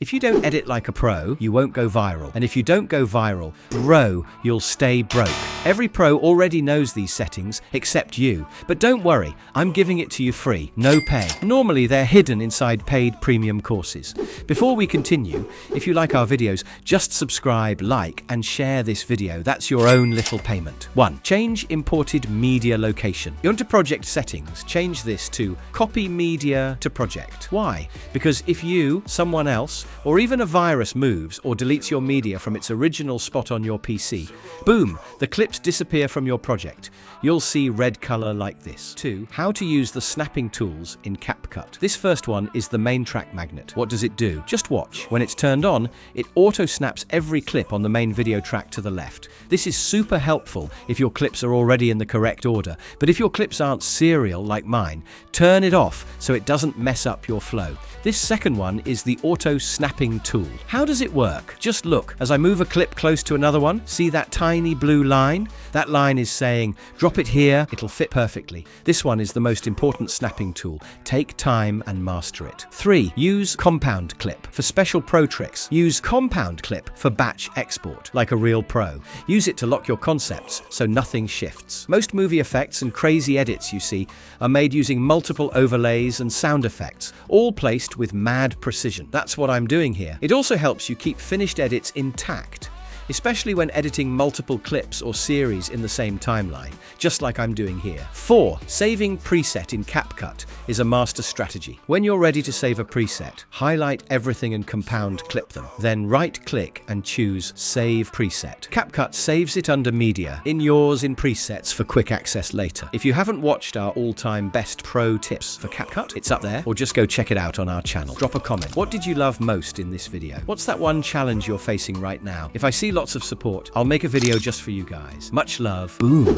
If you don't edit like a pro, you won't go viral. And if you don't go viral, bro, you'll stay broke. Every pro already knows these settings, except you. But don't worry, I'm giving it to you free, no pay. Normally, they're hidden inside paid premium courses. Before we continue, if you like our videos, just subscribe, like, and share this video. That's your own little payment. 1. Change imported media location. Go into project settings, change this to copy media to project. Why? Because if you, someone else, or even a virus moves or deletes your media from its original spot on your PC, boom, the clips disappear from your project. You'll see red color like this. 2. How to use the snapping tools in CapCut. This first one is the main track magnet. What does it do? Just watch. When it's turned on, it auto-snaps every clip on the main video track to the left. This is super helpful if your clips are already in the correct order, but if your clips aren't serial like mine, turn it off so it doesn't mess up your flow. This second one is the auto-snapping tool. How does it work? Just look. As I move a clip close to another one, see that tiny blue line? That line is saying, drop it here, it'll fit perfectly. This one is the most important snapping tool. Take time and master it. 3. Use compound clip. For special pro tricks, use compound clip for batch export, like a real pro. Use it to lock your concepts so nothing shifts. Most movie effects and crazy edits you see are made using multiple overlays and sound effects, all placed with mad precision. That's what I'm doing here. It also helps you keep finished edits intact, especially when editing multiple clips or series in the same timeline, just like I'm doing here. 4. Saving preset in CapCut is a master strategy. When you're ready to save a preset, highlight everything and compound clip them. Then right-click and choose Save Preset. CapCut saves it under Media, in Yours in Presets for quick access later. If you haven't watched our all-time best pro tips for CapCut, it's up there, or just go check it out on our channel. Drop a comment. What did you love most in this video? What's that one challenge you're facing right now? If I see lots of support, I'll make a video just for you guys. Much love. Boom.